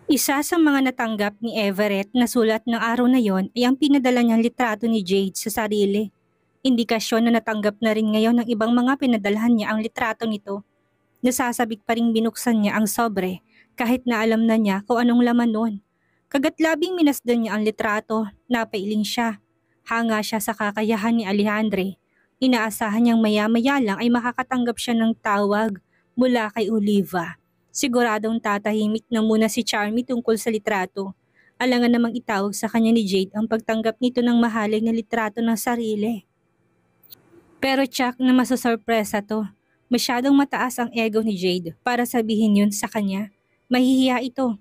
Isa sa mga natanggap ni Everett na sulat ng araw na yon ay ang pinadala niyang litrato ni Jade sa sarili. Indikasyon na natanggap na rin ngayon ng ibang mga pinadalhan niya ang litrato nito. Nasasabik pa ring binuksan niya ang sobre kahit na alam na niya kung anong laman nun. Kagatlabing minasdan niya ang litrato, napailing siya. Hanga siya sa kakayahan ni Alejandre. Inaasahan niyang maya-maya lang ay makakatanggap siya ng tawag mula kay Oliva. Siguradong tatahimik na muna si Charmy tungkol sa litrato. Alangan namang itawag sa kanya ni Jade ang pagtanggap nito ng mahalay na litrato ng sarili. Pero Chuck na masasorpresa to. Masyadong mataas ang ego ni Jade para sabihin yun sa kanya. Mahihiya ito.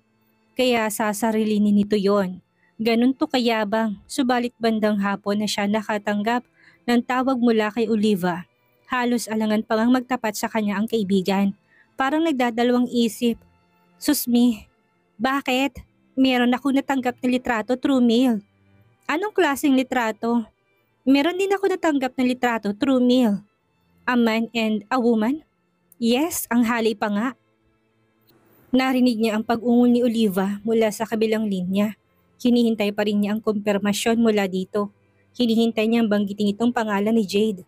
Kaya sasarilinin nito yon. Ganun to kayabang, subalit bandang hapon na siya nakatanggap ng tawag mula kay Oliva. Halos alangan pa ngang magtapat sa kanya ang kaibigan. Parang nagdadalawang isip. Susmi, bakit? Meron ako natanggap na litrato through mail. Anong klaseng litrato? Meron din ako natanggap na litrato through mail. A man and a woman? Yes, ang halay pa nga. Narinig niya ang pag-ungol ni Oliva mula sa kabilang linya. Hinihintay pa rin niya ang kumpirmasyon mula dito. Hinihintay niya ang banggitin itong pangalan ni Jade.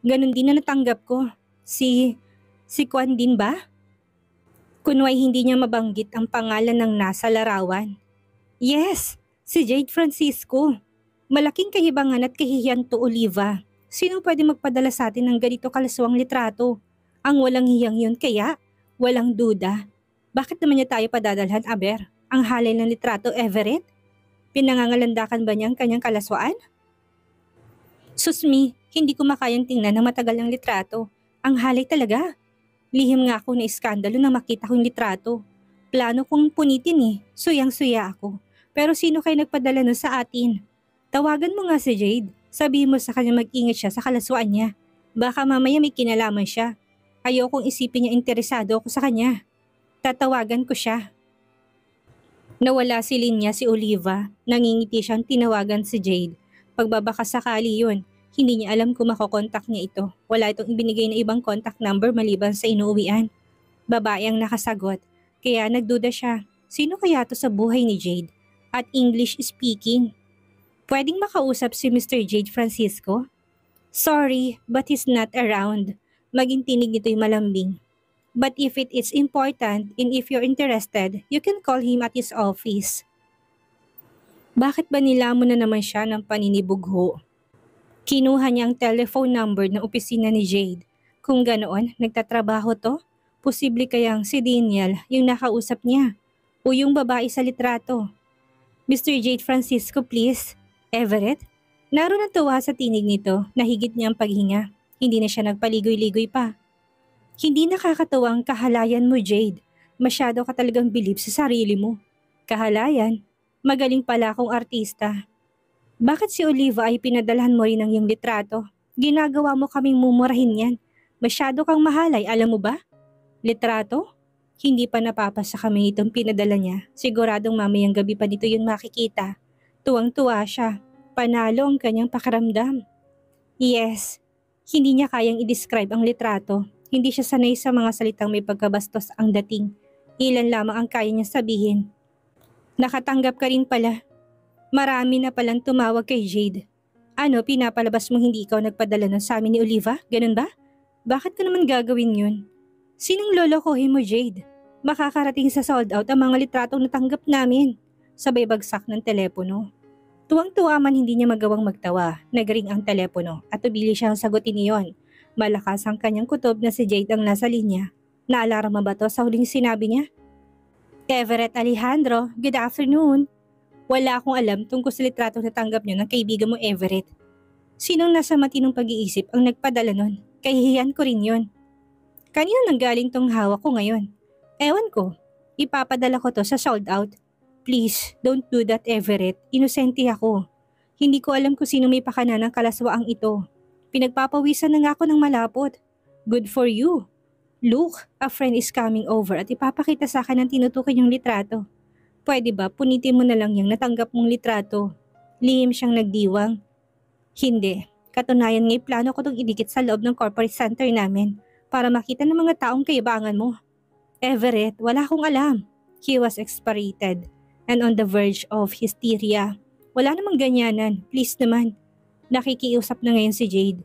Ganon din na natanggap ko. Si Kwan din ba? Kunway hindi niya mabanggit ang pangalan ng nasa larawan. Yes, si Jade Francisco. Malaking kahibangan at kahihiyan to, Oliva. Sino pwede magpadala sa atin ng ganito kalaswang litrato? Ang walang hiyang yun kaya? Walang duda. Bakit naman niya tayo padadalhan, Aber? Ang halay ng litrato, Everett? Pinangangalandakan ba niya ang kanyang kalaswaan? Susmi, hindi ko makayang tingnan ng matagal ang litrato. Ang halay talaga. Lihim nga ako na iskandalo na makita kong litrato. Plano kong punitin Suyang-suya ako. Pero sino kayo nagpadala nun sa atin? Tawagan mo nga si Jade. Sabihin mo sa kanya mag-ingat siya sa kalaswaan niya. Baka mamaya may kinalaman siya. Ayokong isipin niya interesado ako sa kanya. Tatawagan ko siya. Nawala si linya si Oliva. Nangingiti siyang tinawagan si Jade. Pagbabaka sakali yun, hindi niya alam kung makokontak niya ito. Wala itong ibinigay na ibang contact number maliban sa inuuwian. Babae ang nakasagot, kaya nagduda siya. Sino kaya to sa buhay ni Jade? At English speaking. Pwedeng makausap si Mr. Jade Francisco? Sorry, but he's not around. Maging tinig nito'y malambing. But if it is important and if you're interested, you can call him at his office. Bakit ba nilamon na naman siya ng paninibugho? Kinuha niya ang telephone number ng opisina ni Jade. Kung ganoon, nagtatrabaho to? Posible kayang si Daniel yung nakausap niya o yung babae sa litrato. Mr. Jade Francisco, please. Everett? Naroon ang tuwa sa tinig nito na higit niya ang paghinga. Hindi na siya nagpaligoy-ligoy pa. Hindi nakakatawa ang kahalayan mo, Jade. Masyado ka talagang bilib sa sarili mo. Kahalayan? Magaling pala akong artista. Bakit si Oliva ay pinadalhan mo rin ng iyong litrato? Ginagawa mo kaming mumurahin yan. Masyado kang mahalay, alam mo ba? Litrato? Hindi pa napapasa kami itong pinadala niya. Siguradong mamayang gabi pa dito yun makikita. Tuwang-tuwa siya. Panalo ang kanyang pakiramdam. Yes, hindi niya kayang i-describe ang litrato. Hindi siya sanay sa mga salitang may pagkabastos ang dating. Ilan lamang ang kaya niya sabihin. Nakatanggap ka rin pala. Marami na palang tumawag kay Jade. Ano, pinapalabas mo hindi ikaw nagpadala ng sa amin ni Oliva? Ganun ba? Bakit ka naman gagawin yun? Sinong lolokohin mo, Jade? Makakarating sa sold out ang mga litratong natanggap namin. Sabay bagsak ng telepono. Tuwang-tuwa man hindi niya magawang magtawa. Nagring ang telepono at tubili siyang sagutin iyon. Malakas ang kanyang kutob na si Jade ang nasa linya. Naalarma ba to sa huling sinabi niya? Everett Alejandro, good afternoon. Wala akong alam tungkol sa litrato na tanggap niyo ng kaibigan mo Everett. Sinong nasa matinong pag-iisip ang nagpadala nun? Kahihiyan ko rin yun. Kanina nanggaling tong hawak ko ngayon? Ewan ko, ipapadala ko to sa sold out. Please, don't do that Everett, inosente ako. Hindi ko alam kung sino may pakana ng kalaswaang ito. Pinagpapawisan na nga ako ng malapot. Good for you. Look, a friend is coming over at ipapakita sa akin ang tinutukoy niyong litrato. Pwede ba punitin mo na lang yung natanggap mong litrato? Lihim siyang nagdiwang. Hindi. Katunayan nga'y plano ko itong idikit sa loob ng corporate center namin para makita ng mga taong kayabangan mo. Everett, wala akong alam. He was exasperated and on the verge of hysteria. Wala namang ganyanan, please naman. Nakikiusap na ngayon si Jade.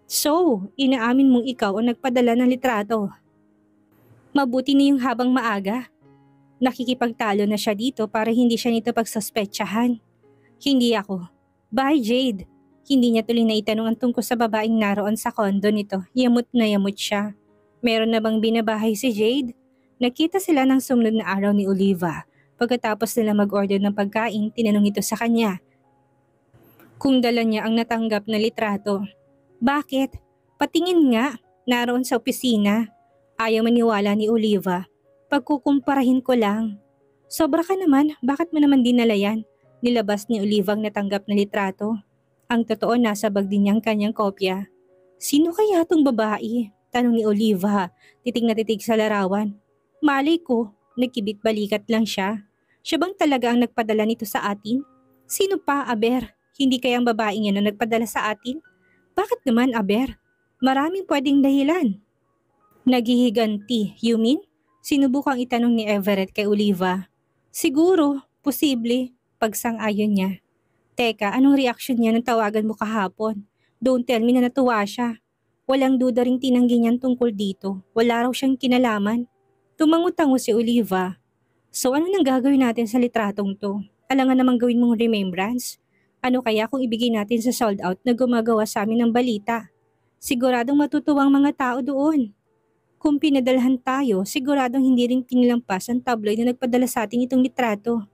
So, inaamin mong ikaw ang nagpadala ng litrato. Mabuti na yung habang maaga. Nakikipagtalo na siya dito para hindi siya nito pagsuspetsahan. Hindi ako. Bye, Jade. Hindi niya tuloy na itanong ang tungkol sa babaeng naroon sa kondo nito. Yamot na yamot siya. Meron na bang binabahay si Jade? Nakita sila ng sumunod na araw ni Oliva. Pagkatapos nila mag-order ng pagkain, tinanong ito sa kanya kung dala niya ang natanggap na litrato. Bakit? Patingin nga. Naroon sa opisina. Ayaw maniwala ni Oliva. Pagkukumparahin ko lang. Sobra ka naman, bakit mo naman dinala yan? Nilabas ni Oliva ang natanggap na litrato. Ang totoo, nasa bag din niyang kanyang kopya. Sino kaya tong babae? Tanong ni Oliva, titig na titig sa larawan. Malay ko, nagkibit balikat lang siya. Siya bang talaga ang nagpadala nito sa atin? Sino pa, Aber? Hindi kayang babaeng yan na nagpadala sa atin? Bakit naman, Aber? Maraming pwedeng dahilan. Naghihiganti, you mean? Sinubukang itanong ni Everett kay Oliva. Siguro, posible, pagsang-ayon niya. Teka, anong reaksyon niya nang tawagan mo kahapon? Don't tell me na natuwa siya. Walang duda ring tinanggi niyan tungkol dito. Wala raw siyang kinalaman. Tumango-tango si Oliva. So ano nang gagawin natin sa litratong to? Alangan namang gawin mong remembrance? Ano kaya kung ibigay natin sa sold out na gumagawa sa amin ng balita? Siguradong matutuwang mga tao doon. Kung pinadalhan tayo, siguradong hindi rin kinilampas ang tabloid na nagpadala sa atin itong litrato.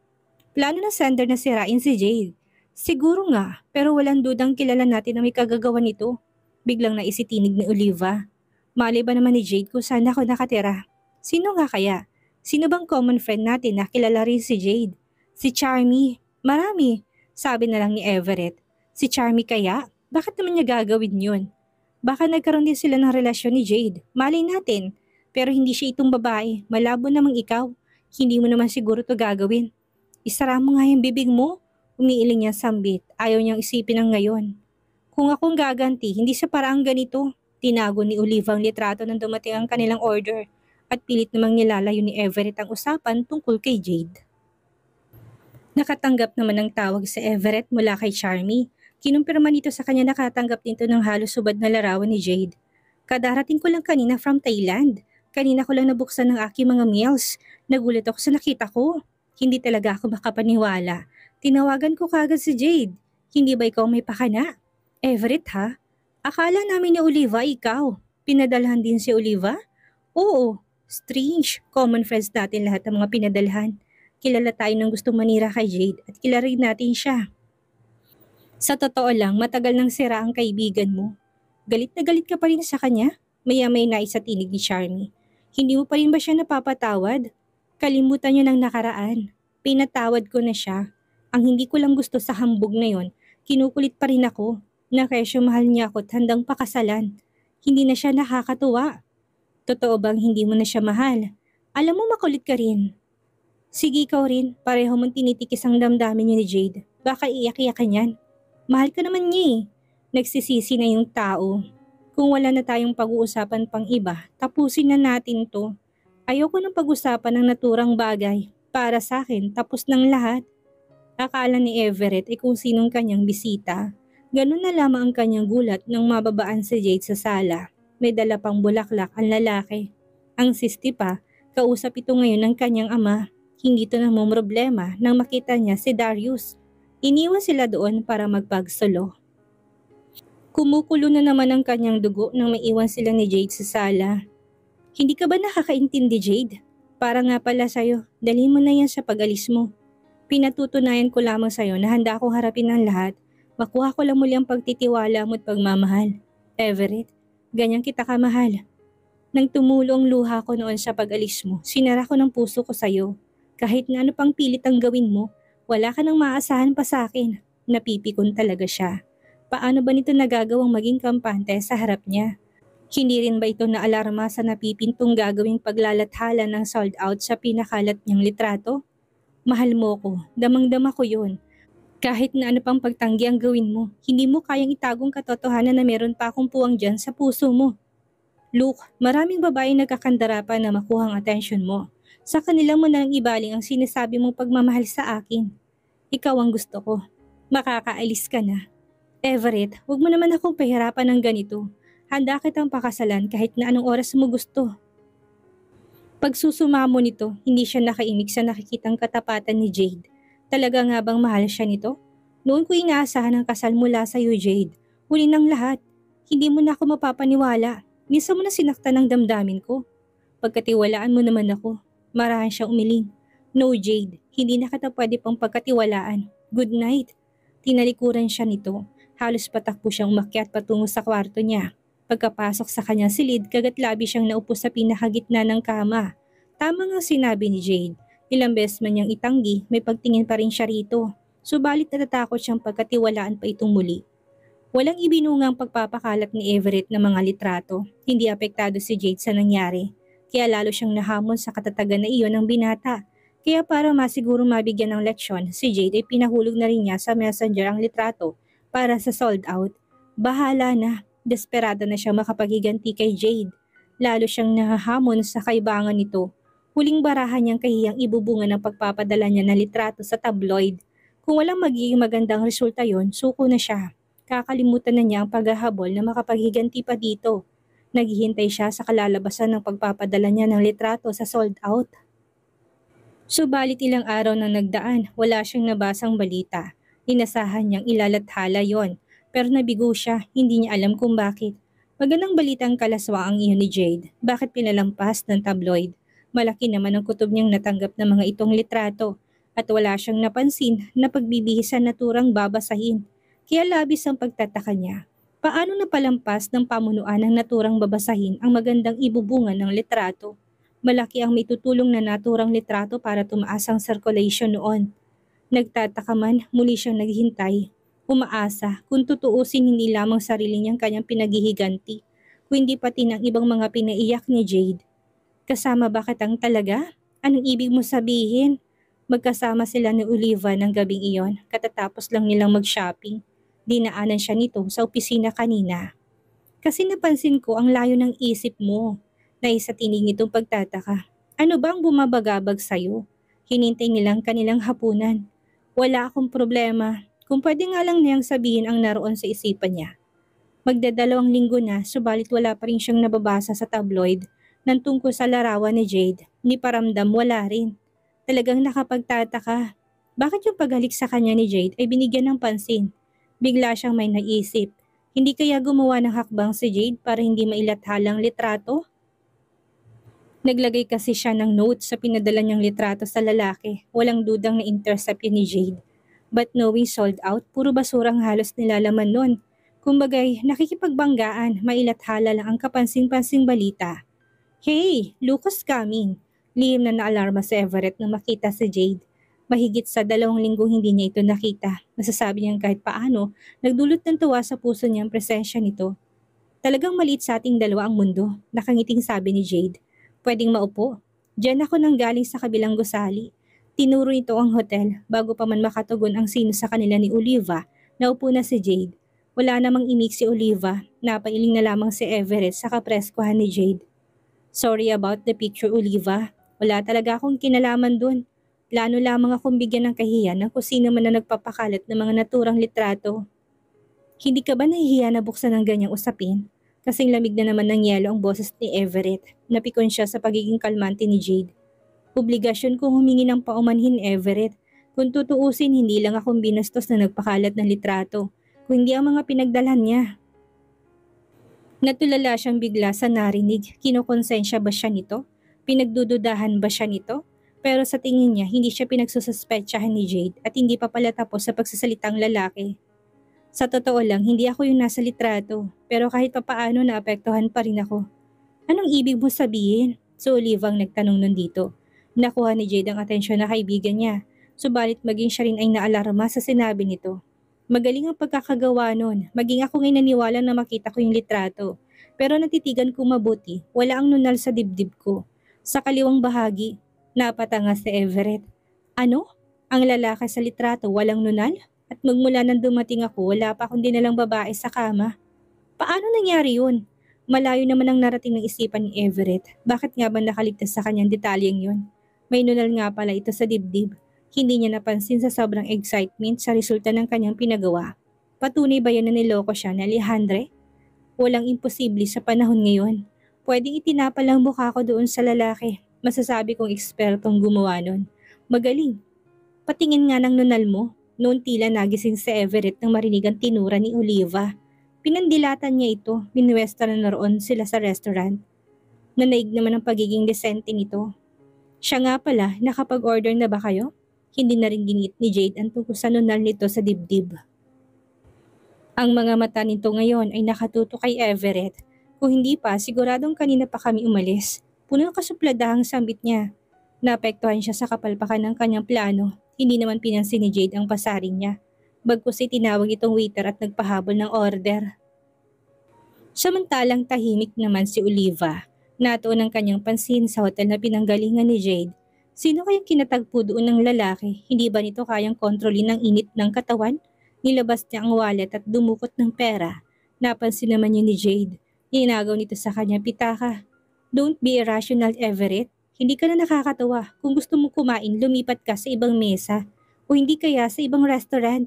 Plano ng sender na sirain si Jade. Siguro nga, pero walang dudang kilala natin na may kagagawa nito. Biglang naisitinig ni Oliva. Mali ba naman ni Jade kung saan ako nakatira? Sino nga kaya? Sino bang common friend natin na kilala rin si Jade? Si Charmy. Marami. Sabi na lang ni Everett. Si Charmy kaya? Bakit naman niya gagawin yun? Baka nagkaroon din sila ng relasyon ni Jade. Malay natin. Pero hindi siya itong babae. Malabo namang ikaw. Hindi mo naman siguro to gagawin. Isara mo nga yung bibig mo. Umiiling niya sambit. Ayaw niyang isipin ang ngayon. Kung akong gaganti, hindi sa paraang ganito. Tinago ni Oliva ang litrato nang dumating ang kanilang order. At pilit namang nilalayo ni Everett ang usapan tungkol kay Jade. Nakatanggap naman ng tawag si Everett mula kay Charmy. Kinumpirma nito sa kanya nakatanggap nito ng halos subad na larawan ni Jade. Kadarating ko lang kanina from Thailand. Kanina ko lang nabuksan ng aking mga meals. Nagulat ako sa nakita ko. Hindi talaga ako makapaniwala. Tinawagan ko kagad si Jade. Hindi ba ikaw may pakana? Everett ha? Akala namin ni Oliva ikaw. Pinadalhan din si Oliva? Oo. Strange. Common friends natin lahat ng mga pinadalhan. Kilala tayo ng gustong manira kay Jade at kilala rin natin siya. Sa totoo lang, matagal nang sira ang kaibigan mo. Galit na galit ka pa rin sa kanya? Maya-may naisatinig ni Charmy. Hindi mo pa rin ba siya napapatawad? Kalimutan niyo ng nakaraan. Pinatawad ko na siya. Ang hindi ko lang gusto sa hambog na yon, kinukulit pa rin ako. Na kesyo mahal niya ako at handang pakasalan. Hindi na siya nakakatuwa. Totoo bang hindi mo na siya mahal? Alam mo makulit ka rin. Sige ikaw rin, pareho mong tinitikis ang damdamin niyo ni Jade. Baka iyak-iyakan yan. Mahal ka naman niya eh. Nagsisisi na yung tao. Kung wala na tayong pag-uusapan pang iba, tapusin na natin to. Ayoko ng pag-usapan ng naturang bagay. Para sa akin, tapos ng lahat. Akala ni Everett kung sinong kanyang bisita. Ganun na lamang ang kanyang gulat nang mababaan si Jade sa sala. May dala pang bulaklak ang lalaki. Ang sisti pa, kausap ito ngayon ng kanyang ama. Hindi ito namumroblema nang makita niya si Darius. Iniwan sila doon para magpagsolo. Kumukulo na naman ang kanyang dugo nang maiwan sila ni Jade sa sala. Hindi ka ba nakakaintindi, Jade? Para nga pala sa'yo, dalhin mo na yan sa pag-alis mo. Pinatutunayan ko lamang sa'yo na handa akong harapin ang lahat. Makuha ko lang muli ang pagtitiwala mo at pagmamahal. Everett, ganyan kita kamahal. Nang tumulo ang luha ko noon sa pag-alis mo, sinara ko ng puso ko sa'yo. Kahit na ano pang pilit ang gawin mo, wala ka nang maasahan pa sa akin. Napipikon talaga siya. Paano ba nito nagagawang maging kampante sa harap niya? Hindi rin ba ito naalarma sa napipintong gagawing paglalathala ng sold out sa pinakalat niyang litrato? Mahal mo ko, damang-dama ko yun. Kahit na ano pang pagtanggi ang gawin mo, hindi mo kayang itagong katotohanan na meron pa akong puwang dyan sa puso mo. Luke, maraming babae nagkakandara pa na makuha ang atensyon mo. Sa kanila mo na lang ibaling ang sinasabi mong pagmamahal sa akin. Ikaw ang gusto ko. Makakaalis ka na. Everett, huwag mo naman akong pahirapan ng ganito. Handa kitang pakasalan kahit na anong oras mo gusto. Pagsusuma mo nito, hindi siya nakaimik sa nakikitang katapatan ni Jade. Talaga nga bang mahal siya nito? Noon ko inaasahan ang kasal mula sa iyo, Jade. Huli ng lahat. Hindi mo na ako mapapaniwala. Minsan mo na sinaktan ang damdamin ko. Pagkatiwalaan mo naman ako. Marahan siyang umiling. No, Jade. Hindi na kita pwede pang pagkatiwalaan. Good night. Tinalikuran siya nito. Halos patakbo siyang umakyat patungo sa kwarto niya. Pagkapasok sa kanyang silid, kagatlabi siyang naupo sa pinakagitna ng kama. Tama nga sinabi ni Jade. Ilang beses man niyang itanggi, may pagtingin pa rin siya rito. Subalit natatakot siyang pagkatiwalaan pa itong muli. Walang ibinungang pagpapakalat ni Everett ng mga litrato. Hindi apektado si Jade sa nangyari. Kaya lalo siyang nahamon sa katatagan na iyon ng binata. Kaya para masiguro mabigyan ng leksyon, si Jade ay pinahulog na rin niya sa messenger ang litrato para sa sold out. Bahala na, desperado na siya makapaghiganti kay Jade. Lalo siyang nahahamon sa kaibangan nito. Huling barahan niyang kahiyang ibubunga ng pagpapadala niya ng litrato sa tabloid. Kung walang magiging magandang resulta yon, suko na siya. Kakalimutan na niya ang paghahabol na makapaghiganti pa dito. Naghihintay siya sa kalalabasan ng pagpapadala niya ng litrato sa sold out. Subalit ilang araw na nagdaan, wala siyang nabasang balita. Inasahan niyang ilalathala yon, pero nabigo siya, hindi niya alam kung bakit. Magandang balitang kalaswaang iyon ni Jade, bakit pinalampas ng tabloid? Malaki naman ang kutob niyang natanggap ng mga itong litrato, at wala siyang napansin na pagbibihisan na turang babasahin. Kaya labis ang pagtataka niya. Paano napalampas ng pamunuan ng naturang babasahin ang magandang ibubungan ng litrato? Malaki ang may tutulong na naturang litrato para tumaas ang circulation noon. Nagtataka man, muli siyang naghihintay. Umaasa kung tutuusin hindi lamang sarili niyang kanyang pinaghihiganti, kundi pati ng ibang mga pinaiyak ni Jade. Kasama ba kitang talaga? Anong ibig mo sabihin? Magkasama sila ni Oliva ng gabing iyon, katatapos lang nilang mag-shopping. Dinaanan siya nito sa opisina kanina. Kasi napansin ko ang layo ng isip mo. Naisa tinig nitong pagtataka. Ano bang bumabagabag sa'yo? Hinintay nilang kanilang hapunan. Wala akong problema. Kung pwede nga lang niyang sabihin ang naroon sa isipan niya. Magdadalawang linggo na, subalit wala pa rin siyang nababasa sa tabloid ng tungkol sa larawan ni Jade. Ni paramdam wala rin. Talagang nakapagtataka. Bakit yung paghalik sa kanya ni Jade ay binigyan ng pansin? Bigla siyang may naisip. Hindi kaya gumawa ng hakbang si Jade para hindi mailathalang litrato? Naglagay kasi siya ng note sa pinadala niyang litrato sa lalaki. Walang dudang na-intercept yun ni Jade. But knowing sold out, puro basurang halos nilalaman nun. Kumbagay, nakikipagbanggaan, mailathala lang ang kapansin-pansing balita. Hey, Lucas coming! Lihim na naalarma si Everett nang makita si Jade. Mahigit sa 2 linggong hindi niya ito nakita. Masasabi niyang kahit paano, nagdulot ng tuwa sa puso niya ang presensya nito. Talagang maliit sa ating dalawa ang mundo, nakangiting sabi ni Jade. Pwedeng maupo. Diyan ako nang galing sa kabilang gusali. Tinuro ito ang hotel bago pa man makatugon ang sino sa kanila ni Oliva. Naupo na si Jade. Wala namang imik si Oliva, napailing na lamang si Everett sa kapreskuhan ni Jade. Sorry about the picture, Oliva. Wala talaga akong kinalaman dun. Plano lamang akong bigyan ng kahiyan ng kung sino man na nagpapakalat ng mga naturang litrato. Hindi ka ba nahihiya na buksan ng ganyang usapin? Kasing lamig na naman ng yelo ang boses ni Everett. Napikon siya sa pagiging kalmante ni Jade. Obligasyon kong humingi ng paumanhin, Everett. Kung tutuusin, hindi lang akong binastos na nagpakalat ng litrato, kundi ang mga pinagdalhan niya. Natulala siyang bigla sa narinig. Kinokonsensya ba siya nito? Pinagdududahan ba siya nito? Pero sa tingin niya, hindi siya pinagsususpetsahan ni Jade at hindi pa pala tapos sa pagsasalitang lalaki. Sa totoo lang, hindi ako yung nasa litrato, pero kahit papaano naapektuhan pa rin ako. Anong ibig mo sabihin? So Oliva ang nagtanong nun dito. Nakuha ni Jade ang atensyon na kaibigan niya, subalit maging siya rin ay naalarma sa sinabi nito. Magaling ang pagkakagawa nun, maging ako ngay naniwala na makita ko yung litrato. Pero natitigan ko mabuti, wala ang nunal sa dibdib ko. Sa kaliwang bahagi, napatanga si Everett. Ano? Ang lalaki sa litrato walang nunal? At magmula nang dumating ako, wala pa akong dinalang babae sa kama. Paano nangyari yun? Malayo naman ang narating ng isipan ni Everett. Bakit nga ba nakaligtas sa kanyang detalyeng yun? May nunal nga pala ito sa dibdib. Hindi niya napansin sa sobrang excitement sa resulta ng kanyang pinagawa. Patunay ba yan na niloko siya ni Alejandre? Walang imposible sa panahon ngayon. Pwedeng itinapal ang mukha ko doon sa lalaki. Masasabi kong ekspertong gumawa nun. Magaling. Patingin nga ng nunal mo. Noon tila nagising si Everett nang marinig ang tinura ni Oliva. Pinandilatan niya ito. Binuwesta na roon sila sa restaurant. Nanaig naman ang pagiging desente nito. Siya nga pala, nakapag-order na ba kayo? Hindi na rin ginit ni Jade ang tungkol sa nunal nito sa dibdib. Ang mga mata nito ngayon ay nakatuto kay Everett. Kung hindi pa, siguradong kanina pa kami umalis. Puno ng kasupladahang sambit niya. Naapektuhan siya sa kapalpakan ng kanyang plano. Hindi naman pinansin ni Jade ang pasaring niya. Bagkus ay tinawag itong waiter at nagpahabol ng order. Samantalang tahimik naman si Oliva. Natuon ang kanyang pansin sa hotel na pinanggalingan ni Jade. Sino kayang kinatagpo doon ng lalaki? Hindi ba nito kayang kontrolin ang init ng katawan? Nilabas niya ang wallet at dumukot ng pera. Napansin naman niya ni Jade. Inagaw nito sa kanya pitaka. Don't be irrational, Everett. Hindi ka na nakakatawa. Kung gusto mo kumain, lumipat ka sa ibang mesa. O hindi kaya sa ibang restaurant.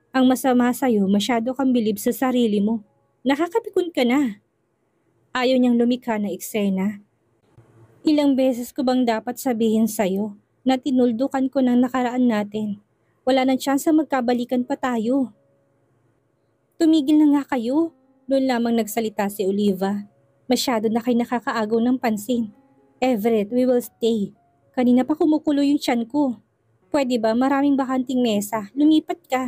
Ang masama sa'yo, masyado kang bilib sa sarili mo. Nakakapikon ka na. Ayaw niyang lumikha na eksena. Ilang beses ko bang dapat sabihin sa'yo na tinuldukan ko ng nakaraan natin? Wala nang tsansa magkabalikan pa tayo. Tumigil na nga kayo. Doon lamang nagsalita si Oliva. Masyado na kayo nakakaagaw ng pansin. Everett, we will stay. Kanina pa kumukulo yung tiyan ko. Pwede ba maraming bakanting mesa? Lumipat ka.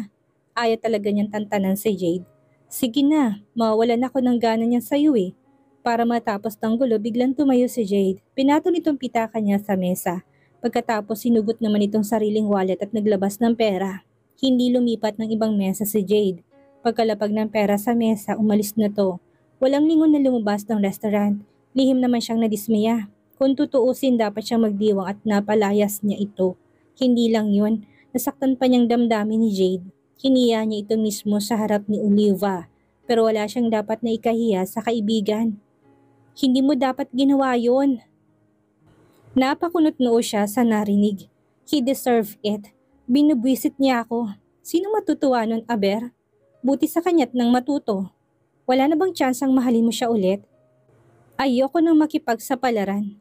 Ayaw talaga niyang tantanan si Jade. Sige na, mawawalan ako ng gana niya sa'yo eh. Para matapos ng gulo, biglang tumayo si Jade. Pinatong itong pitaka niya sa mesa. Pagkatapos sinugot naman itong sariling wallet at naglabas ng pera. Hindi lumipat ng ibang mesa si Jade. Pagkalapag ng pera sa mesa, umalis na to. Walang lingon na lumabas ng restaurant. Lihim naman siyang nadismaya. Kung tutuusin, dapat siyang magdiwang at napalayas niya ito. Hindi lang yun, nasaktan pa niyang damdamin ni Jade. Hiniya niya ito mismo sa harap ni Oliva. Pero wala siyang dapat na ikahiya sa kaibigan. Hindi mo dapat ginawa yun. Napakunot noo siya sa narinig. He deserved it. Binubwisit niya ako. Sino matutuwa nun, Aber? Buti sa kanya't nang matuto. Wala na bang tsansang mahalin mo siya ulit? Ayoko nang makipagsapalaran.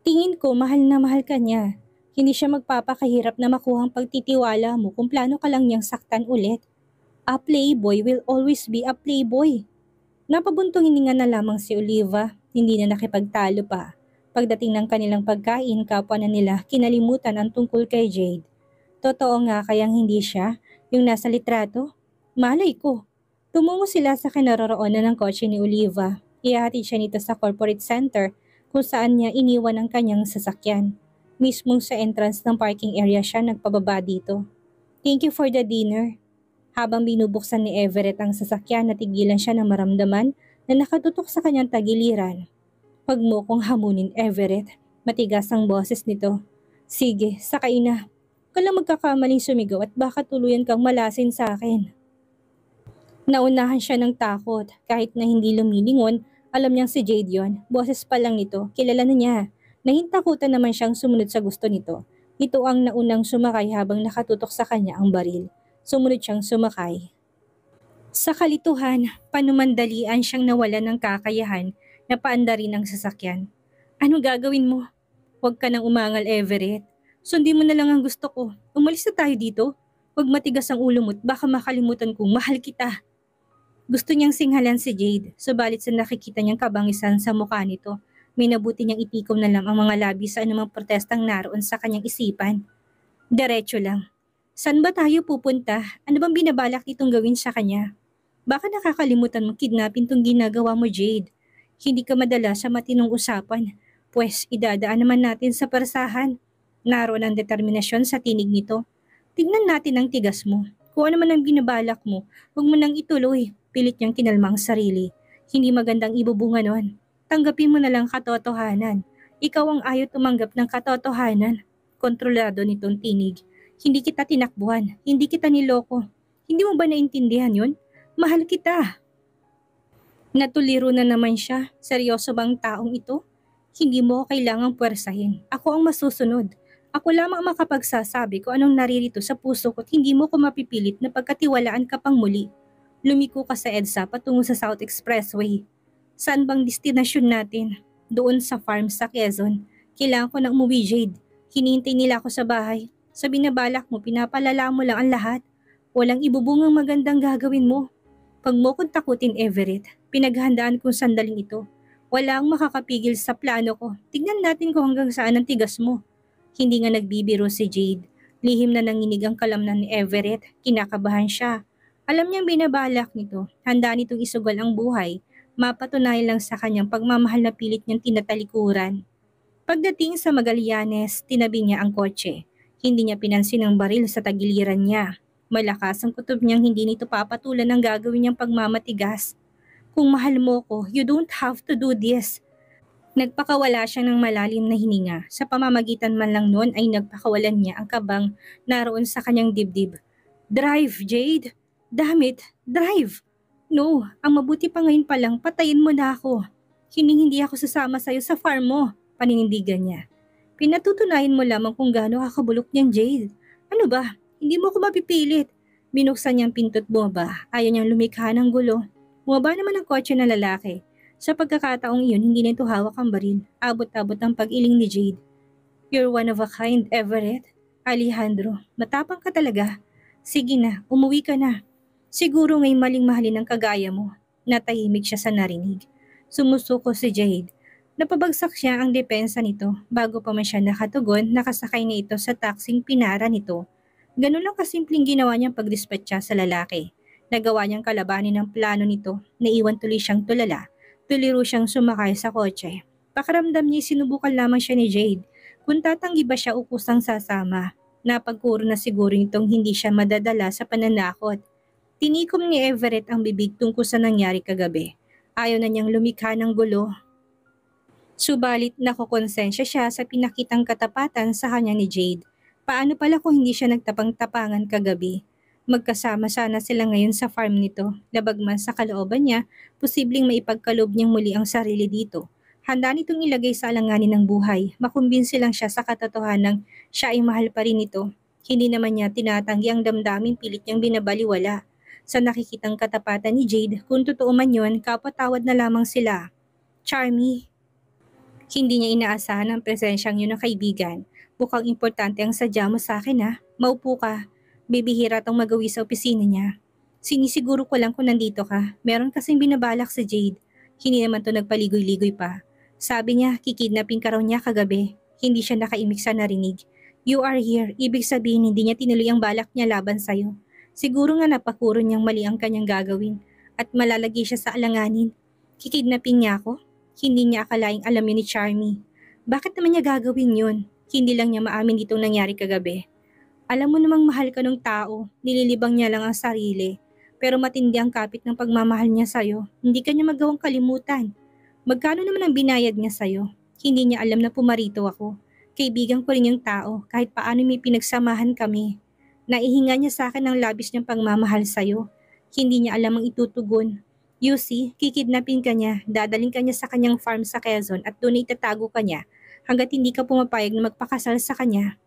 Tingin ko mahal na mahal ka niya. Hindi siya magpapakahirap na makuhang pagtitiwala mo kung plano ka lang niyang saktan ulit. A playboy will always be a playboy. Napabuntong hininga na lamang si Oliva. Hindi na nakipagtalo pa. Pagdating ng kanilang pagkain, kapwa na nila kinalimutan ang tungkol kay Jade. Totoo nga kayang hindi siya, yung nasa litrato? Malay ko. Tumungo sila sa kinaroroonan ng kotse ni Oliva. Ihahatid siya nito sa corporate center kung saan niya iniwan ang kanyang sasakyan. Mismong sa entrance ng parking area siya nagpababa dito. Thank you for the dinner. Habang binubuksan ni Everett ang sasakyan, natigilan siya na maramdaman na nakatutok sa kanyang tagiliran. Huwag mo kong hamunin, Everett. Matigas ang boses nito. Sige, sakay na. Huwag ka lang magkakamaling sumigaw at baka tuluyan kang malasin sa akin. Naunahan siya ng takot. Kahit na hindi lumilingon, alam niyang si Jade yon. Boses pa lang nito, kilala na niya. Nahintakutan naman siyang sumunod sa gusto nito. Ito ang naunang sumakay habang nakatutok sa kanya ang baril. Sumunod siyang sumakay. Sa kalituhan, panumandalian siyang nawalan ng kakayahan na paandarin ang sasakyan. Ano gagawin mo? Huwag ka nang umangal, Everett. Sundin mo na lang ang gusto ko. Umalis na tayo dito. Huwag matigas ang ulo mo't baka makalimutan kong mahal kita. Gusto niyang singhalan si Jade, subalit sa nakikita niyang kabangisan sa mukha nito, may nabuti niyang itikaw na lang ang mga labi sa anumang protestang naroon sa kanyang isipan. Diretso lang. Saan ba tayo pupunta? Ano bang binabalak nitong gawin sa kanya? Baka nakakalimutan mo kidnapin tong ginagawa mo, Jade. Hindi ka madala sa matinong usapan, pues idadaan naman natin sa parasahan. Naroon ang determinasyon sa tinig nito. Tignan natin ang tigas mo. Kung ano man ang binabalak mo, huwag mo nang ituloy. Pilit niyang kinalma ang sarili. Hindi magandang ibubunga nun. Tanggapin mo na lang katotohanan. Ikaw ang ayaw tumanggap ng katotohanan. Kontrolado nitong tinig. Hindi kita tinakbuhan. Hindi kita niloko. Hindi mo ba naintindihan yun? Mahal kita. Natuliro na naman siya. Seryoso bang taong ito? Hindi mo kailangang puwersahin. Ako ang masusunod. Ako lamang makapagsasabi kung anong naririto sa puso ko at hindi mo ko mapipilit na pagkatiwalaan ka pang muli. Lumiko ka sa EDSA patungo sa South Expressway. Saan bang destinasyon natin? Doon sa farm sa Quezon. Kailangan ko na umuwi, Jade. Hinihintay nila ako sa bahay. Sa binabalak mo, pinapalala mo lang ang lahat. Walang ibubungang magandang gagawin mo. Pag mo kong takutin, Everett, pinaghandaan kong sandaling ito. Wala ang makakapigil sa plano ko. Tignan natin kung hanggang saan ang tigas mo. Hindi nga nagbibiro si Jade. Lihim na nanginig ang kalamnan ni Everett. Kinakabahan siya. Alam niyang binabalak nito. Handa nitong isugal ang buhay. Mapatunayan lang sa kanyang pagmamahal na pilit niyang tinatalikuran. Pagdating sa Magallanes, tinabi niya ang kotse. Hindi niya pinansin ang baril sa tagiliran niya. Malakas ang kutob niyang hindi nito papatulan ang gagawin niyang pagmamatigas. Kung mahal mo ko, you don't have to do this. Nagpakawala siya ng malalim na hininga. Sa pamamagitan man lang noon ay nagpakawalan niya ang kabang naroon sa kanyang dibdib. Drive, Jade! Damn it! Drive! No, ang mabuti pa ngayon pa lang, patayin mo na ako. Hindi ako sasama sa'yo sa farm mo, paninindigan niya. Pinatutunayan mo lamang kung gaano kakabulok niyang Jade. Ano ba? Hindi mo ko mapipilit. Binuksan niyang pinto't bumaba. Ayaw niyang lumikha ng gulo. Bumaba naman ang kotse ng lalaki. Sa pagkakataong iyon, hindi nito hawak ang baril. Abot-abot ang pag-iling ni Jade. You're one of a kind, Everett. Alejandro, matapang ka talaga. Sige na, umuwi ka na. Siguro ngay maling mahalin ang kagaya mo. Natahimik siya sa narinig. Sumusuko si Jade. Napabagsak siya ang depensa nito. Bago pa man siya nakatugon, nakasakay na ito sa taksing pinara nito. Ganun lang kasimpleng ginawa niyang pagdispatcha sa lalaki. Nagawa niyang kalabanin ang plano nito. Naiwan tuloy siyang tulala. Tuliro siyang sumakay sa kotse. Pakiramdam niya sinubukan lamang siya ni Jade. Kung tatanggi ba siya o kusang sasama. Napagkuro na siguro nitong hindi siya madadala sa pananakot. Tinikom ni Everett ang bibig tungkol sa nangyari kagabi. Ayaw na niyang lumikha ng gulo. Subalit nakokonsensya siya sa pinakitang katapatan sa kanya ni Jade. Paano pala kung hindi siya nagtapang-tapangan kagabi? Magkasama sana sila ngayon sa farm nito. Labag man sa kalooban niya, posibleng maipagkaloob niyang muli ang sarili dito. Handa nitong ilagay sa alanganin ng buhay. Makumbinsi lang siya sa katotohanan siya ay mahal pa rin ito. Hindi naman niya tinatanggi ang damdaming pilit niyang binabaliwala. Sa nakikitang katapatan ni Jade, kung totoo man yun, kapatawad na lamang sila. Charmy. Hindi niya inaasahan ang presensyang yun ng kaibigan. Mukhang importante ang sadya mo sa akin ha. Maupo ka. Bibihira tong magawi sa opisina niya. Sinisiguro ko lang kung nandito ka. Meron kasing binabalak si Jade. Hindi naman to nagpaligoy-ligoy pa. Sabi niya, kikidnapin ka raw niya kagabi. Hindi siya nakaimik sa narinig. You are here. Ibig sabihin hindi niya tinuloy ang balak niya laban sa'yo. Siguro nga napakuro niyang mali ang kanyang gagawin. At malalagay siya sa alanganin. Kikidnapin niya ako? Hindi niya akalaing alam yun ni Charmy. Bakit naman niya gagawin yun? Hindi lang niya maamin ditong nangyari kagabi. Alam mo namang mahal ka ng tao, nililibang niya lang ang sarili. Pero matindi ang kapit ng pagmamahal niya sa'yo. Hindi ka niya magawang kalimutan. Magkano naman ang binayad niya sa'yo? Hindi niya alam na pumarito ako. Kaibigan ko rin yung tao, kahit paano may pinagsamahan kami. Naihinga niya sa akin ang labis niyang pagmamahal sa'yo. Hindi niya alam ang itutugon. You see, kikidnapin ka niya, dadaling ka niya sa kanyang farm sa Quezon at doon itatago ka niya hanggat hindi ka pumapayag na magpakasal sa kanya.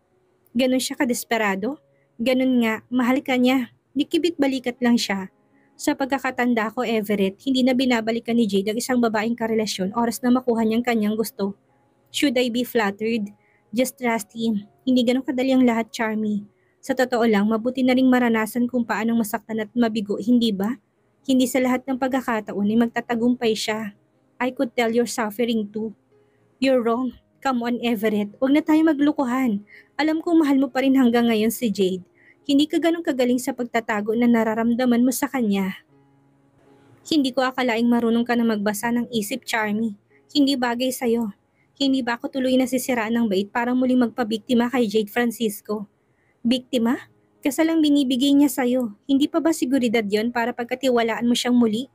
Ganon siya kadesperado? Ganon nga, mahal ka niya. Nikibit balikat lang siya. Sa pagkakatanda ko, Everett, hindi na binabalikan ni Jade ang isang babaeng karelasyon oras na makuha niyang kanyang gusto. Should I be flattered? Just trust him. Hindi ganon kadali ang lahat, Charmy. Sa totoo lang, mabuti na ring maranasan kung paanong masaktan at mabigo, hindi ba? Hindi sa lahat ng pagkakataon ay magtatagumpay siya. I could tell you're suffering too. You're wrong. Come on, Everett. Huwag na tayo maglukuhan. Alam kong mahal mo pa rin hanggang ngayon si Jade. Hindi ka ganun kagaling sa pagtatago na nararamdaman mo sa kanya. Hindi ko akalaing marunong ka na magbasa ng isip, Charmy. Hindi bagay sa'yo. Hindi ba ako tuloy nasisiraan ng bait para muling magpabiktima kay Jade Francisco? Biktima? Kasal ang binibigay niya sa'yo. Hindi pa ba seguridad yon para pagkatiwalaan mo siyang muli?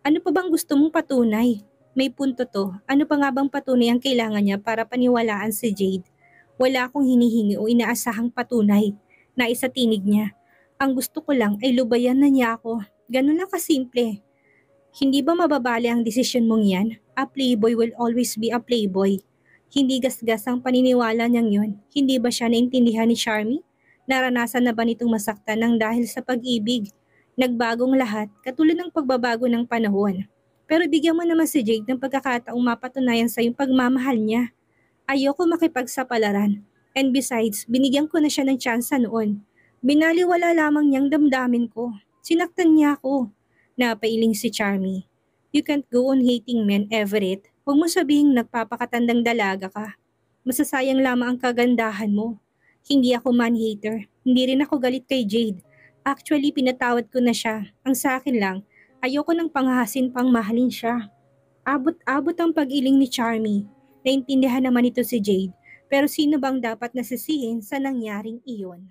Ano pa bang gusto mong patunay? May punto to. Ano pa nga bang patunay ang kailangan niya para paniwalaan si Jade? Wala akong hinihingi o inaasahang patunay. Naisa tinig niya. Ang gusto ko lang ay lubayan na niya ako. Ganun lang kasimple. Hindi ba mababali ang desisyon mong yan? A playboy will always be a playboy. Hindi gasgas ang paniniwala niyang yun. Hindi ba siya naintindihan ni Charmy? Naranasan na ba nitong masaktan ng dahil sa pag-ibig? Nagbagong lahat, katulad ng pagbabago ng panahon. Pero bigyan mo naman si Jade ng pagkakataong mapatunayan sa yung pagmamahal niya. Ayoko makipagsapalaran. And besides, binigyan ko na siya ng tsansa noon. Binaliwala lamang niyang damdamin ko. Sinaktan niya ako. Napailing si Charmy. You can't go on hating men, Everett. Huwag mo sabihing nagpapakatandang dalaga ka. Masasayang lamang ang kagandahan mo. Hindi ako man-hater. Hindi rin ako galit kay Jade. Actually, pinatawad ko na siya. Ang sa akin lang, ayoko nang panghahasin pang mahalin siya. Abot-abot ang pag-iling ni Charmy. Naintindihan naman ito si Jade. Pero sino bang dapat nasisihin sa nangyaring iyon?